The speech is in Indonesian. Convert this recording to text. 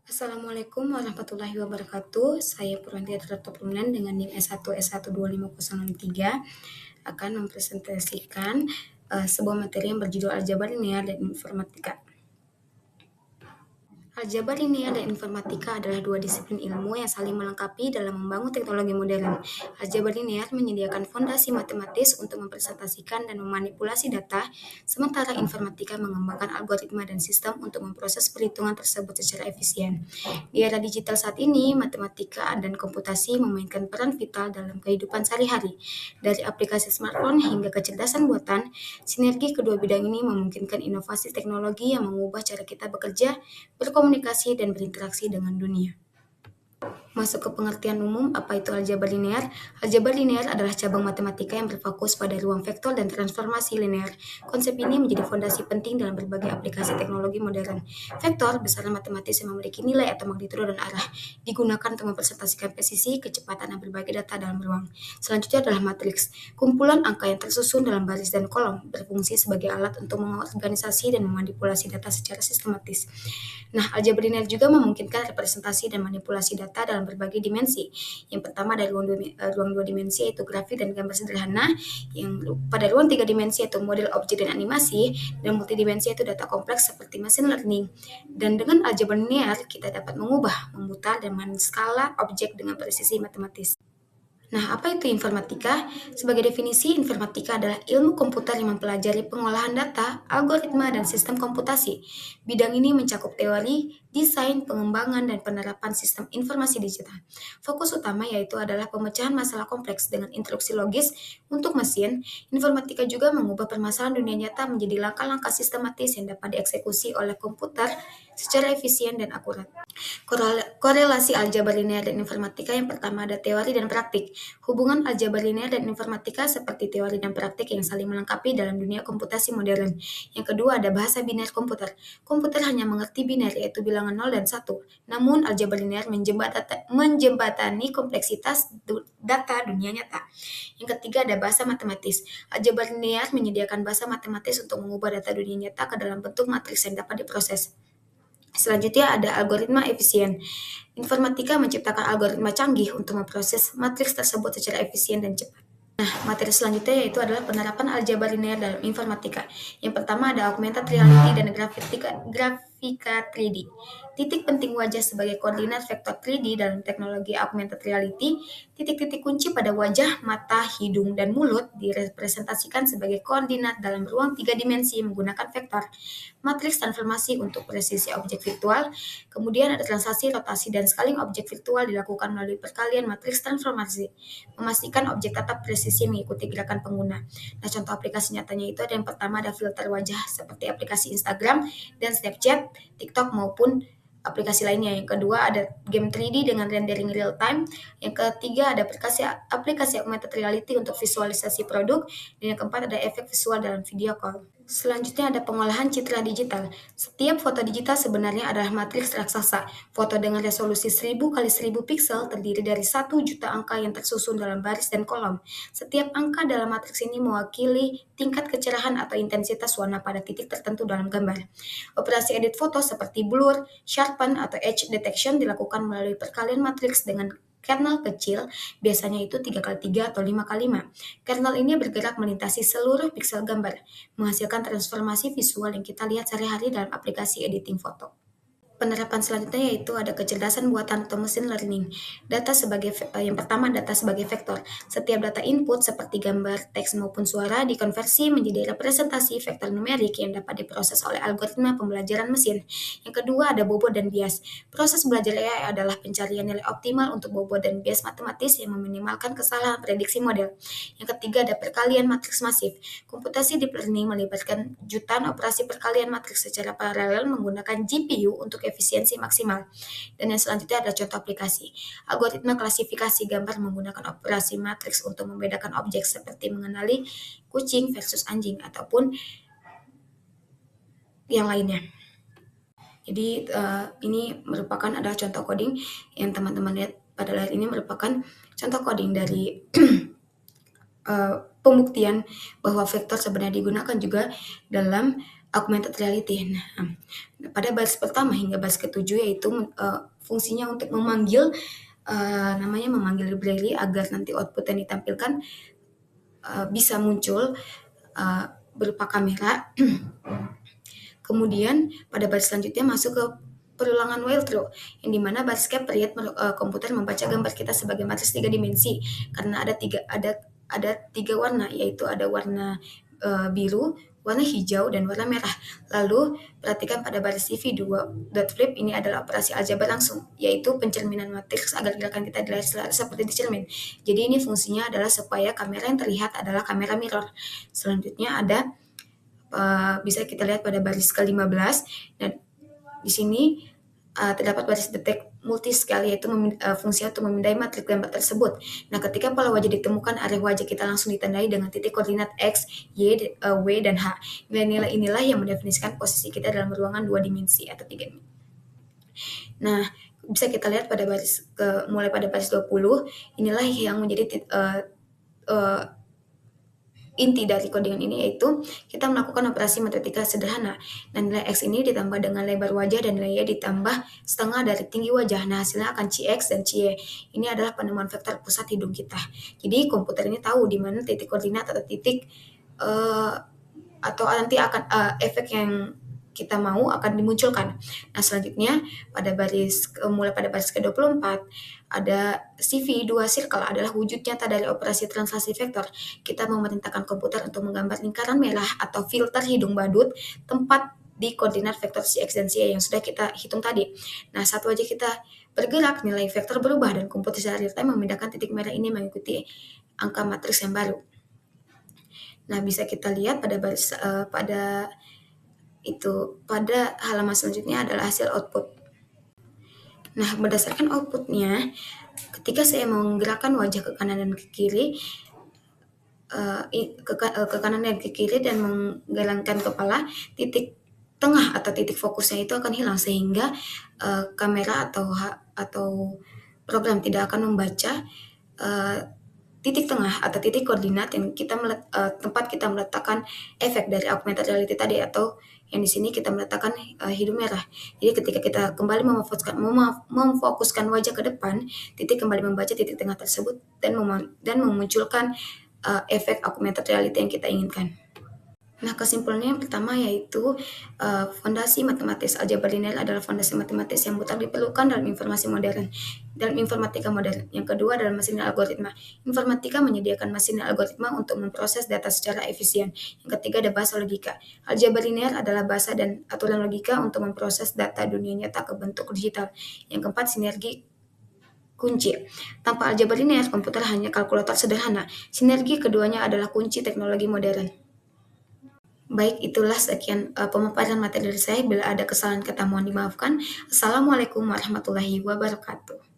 Assalamualaikum warahmatullahi wabarakatuh. Saya Purwanti Purnan dengan NIM S1S125003 akan mempresentasikan sebuah materi yang berjudul Aljabar Linear dan Informatika. Aljabar linear dan informatika adalah dua disiplin ilmu yang saling melengkapi dalam membangun teknologi modern. Aljabar linear menyediakan fondasi matematis untuk mempresentasikan dan memanipulasi data, sementara informatika mengembangkan algoritma dan sistem untuk memproses perhitungan tersebut secara efisien. Di era digital saat ini, matematika dan komputasi memainkan peran vital dalam kehidupan sehari-hari. Dari aplikasi smartphone hingga kecerdasan buatan, sinergi kedua bidang ini memungkinkan inovasi teknologi yang mengubah cara kita bekerja, berkomunikasi, dan berinteraksi dengan dunia. Masuk ke pengertian umum, apa itu aljabar linear? Aljabar linear adalah cabang matematika yang berfokus pada ruang vektor dan transformasi linear. Konsep ini menjadi fondasi penting dalam berbagai aplikasi teknologi modern. Vektor, besaran matematis yang memiliki nilai atau magnitudo dan arah, digunakan untuk mempresentasikan presisi, kecepatan, dan berbagai data dalam ruang. Selanjutnya adalah matriks, kumpulan angka yang tersusun dalam baris dan kolom, berfungsi sebagai alat untuk mengorganisasi dan memanipulasi data secara sistematis. Nah, aljabar linear juga memungkinkan representasi dan manipulasi data dalam berbagai dimensi. Yang pertama ada ruang dua dimensi yaitu grafik dan gambar sederhana, yang pada ruang tiga dimensi yaitu model objek dan animasi, dan multidimensi yaitu data kompleks seperti machine learning. Dan dengan aljabar linear kita dapat mengubah, memutar, dan menskala objek dengan presisi matematis. Nah, apa itu informatika? Sebagai definisi, informatika adalah ilmu komputer yang mempelajari pengolahan data, algoritma, dan sistem komputasi. Bidang ini mencakup teori, desain, pengembangan, dan penerapan sistem informasi digital. Fokus utama yaitu adalah pemecahan masalah kompleks dengan instruksi logis untuk mesin. Informatika juga mengubah permasalahan dunia nyata menjadi langkah-langkah sistematis yang dapat dieksekusi oleh komputer secara efisien dan akurat. Korelasi aljabar linear dan informatika yang pertama ada teori dan praktik. Hubungan aljabar linear dan informatika seperti teori dan praktik yang saling melengkapi dalam dunia komputasi modern. Yang kedua ada bahasa biner komputer. Komputer hanya mengerti biner yaitu bilangan 0 dan 1. Namun aljabar linear menjembatani kompleksitas data dunia nyata. Yang ketiga ada bahasa matematis. Aljabar linear menyediakan bahasa matematis untuk mengubah data dunia nyata ke dalam bentuk matriks yang dapat diproses. Selanjutnya ada algoritma efisien. Informatika menciptakan algoritma canggih untuk memproses matriks tersebut secara efisien dan cepat. Nah, materi selanjutnya yaitu adalah penerapan aljabar linear dalam informatika. Yang pertama ada augmented reality dan grafika 3D. Titik penting wajah sebagai koordinat vektor 3D dalam teknologi augmented reality. Titik-titik kunci pada wajah, mata, hidung, dan mulut direpresentasikan sebagai koordinat dalam ruang tiga dimensi menggunakan vektor. Matriks transformasi untuk presisi objek virtual. Kemudian ada translasi, rotasi, dan scaling objek virtual dilakukan melalui perkalian matriks transformasi. Memastikan objek tetap presisi mengikuti gerakan pengguna. Nah, contoh aplikasi nyatanya itu ada yang pertama ada filter wajah seperti aplikasi Instagram dan Snapchat, TikTok maupun aplikasi lainnya. Yang kedua ada game 3D dengan rendering real time. Yang ketiga ada aplikasi augmented reality untuk visualisasi produk. Dan yang keempat ada efek visual dalam video call. Selanjutnya ada pengolahan citra digital. Setiap foto digital sebenarnya adalah matriks raksasa. Foto dengan resolusi 1000 kali 1000 piksel terdiri dari 1 juta angka yang tersusun dalam baris dan kolom. Setiap angka dalam matriks ini mewakili tingkat kecerahan atau intensitas warna pada titik tertentu dalam gambar. Operasi edit foto seperti blur, sharpen, atau edge detection dilakukan melalui perkalian matriks dengan kernel kecil, biasanya itu 3x3 atau 5x5. Kernel ini bergerak melintasi seluruh piksel gambar, menghasilkan transformasi visual yang kita lihat sehari-hari dalam aplikasi editing foto. Penerapan selanjutnya yaitu ada kecerdasan buatan atau machine learning. Yang pertama data sebagai vektor. Setiap data input seperti gambar, teks maupun suara dikonversi menjadi representasi vektor numerik yang dapat diproses oleh algoritma pembelajaran mesin. Yang kedua ada bobot dan bias. Proses belajar AI adalah pencarian nilai optimal untuk bobot dan bias matematis yang meminimalkan kesalahan prediksi model. Yang ketiga ada perkalian matriks masif. Komputasi deep learning melibatkan jutaan operasi perkalian matriks secara paralel menggunakan GPU untuk efisiensi maksimal. Dan yang selanjutnya adalah contoh aplikasi. Algoritma klasifikasi gambar menggunakan operasi matriks untuk membedakan objek seperti mengenali kucing versus anjing ataupun yang lainnya. Jadi ini merupakan adalah contoh coding yang teman-teman lihat pada layar ini merupakan contoh coding dari pembuktian bahwa vektor sebenarnya digunakan juga dalam augmented reality. Nah, pada baris pertama hingga baris ketujuh yaitu fungsinya untuk memanggil memanggil library agar nanti output yang ditampilkan bisa muncul berupa kamera. Kemudian pada baris selanjutnya masuk ke perulangan while true, yang dimana baris period komputer membaca gambar kita sebagai matris 3 dimensi karena ada tiga warna, yaitu ada warna biru, warna hijau, dan warna merah. Lalu perhatikan pada baris CV2.flip, ini adalah operasi aljabar langsung, yaitu pencerminan matriks agar gerakan kita di layar seperti di cermin. Jadi ini fungsinya adalah supaya kamera yang terlihat adalah kamera mirror. Selanjutnya ada bisa kita lihat pada baris ke-15, dan di sini terdapat baris detect multiscale, yaitu fungsinya untuk memindai matriks gambar tersebut. Nah, ketika pola wajah ditemukan, area wajah kita langsung ditandai dengan titik koordinat X, Y, W, dan H. Nilai-nilai inilah yang mendefinisikan posisi kita dalam ruangan 2 dimensi atau 3 dimensi. Nah, bisa kita lihat pada mulai pada baris 20, inilah yang menjadi inti dari codingan ini, yaitu kita melakukan operasi matematika sederhana. Dan nilai X ini ditambah dengan lebar wajah dan nilai Y ditambah setengah dari tinggi wajah. Nah, hasilnya akan Cx dan Cy. Ini adalah penemuan vektor pusat hidung kita. Jadi komputer ini tahu di mana titik koordinat atau titik atau nanti akan efek yang kita mau akan dimunculkan. Nah, selanjutnya mulai pada baris ke-24 ada CV2 circle adalah wujud nyata dari operasi translasi vektor. Kita memerintahkan komputer untuk menggambar lingkaran merah atau filter hidung badut tempat di koordinat vektor Cx dan Cy yang sudah kita hitung tadi. Nah, saat wajah kita bergerak, nilai vektor berubah dan komputer secara real time memindahkan titik merah ini mengikuti angka matriks yang baru. Nah, bisa kita lihat pada halaman selanjutnya adalah hasil output. Nah, berdasarkan outputnya, ketika saya menggerakkan wajah ke kanan dan ke kiri, ke kanan dan ke kiri dan menggelengkan kepala, titik tengah atau titik fokusnya itu akan hilang, sehingga kamera atau program tidak akan membaca titik tengah atau titik koordinat yang tempat kita meletakkan efek dari augmented reality tadi, atau yang di sini kita meletakkan hidung merah. Jadi ketika kita kembali memfokuskan wajah ke depan, titik kembali membaca titik tengah tersebut dan memunculkan efek augmented reality yang kita inginkan. Nah, kesimpulannya yang pertama yaitu fondasi matematis aljabar linear adalah fondasi matematis yang mutlak diperlukan dalam informatika modern. Yang kedua adalah mesin algoritma. Informatika menyediakan mesin algoritma untuk memproses data secara efisien. Yang ketiga ada bahasa logika. Aljabar linear adalah bahasa dan aturan logika untuk memproses data dunia nyata ke bentuk digital. Yang keempat, sinergi kunci. Tanpa aljabar linear, komputer hanya kalkulator sederhana. Sinergi keduanya adalah kunci teknologi modern. Baik, itulah sekian pemaparan materi dari saya. Bila ada kesalahan kata mohon dimaafkan. Assalamualaikum warahmatullahi wabarakatuh.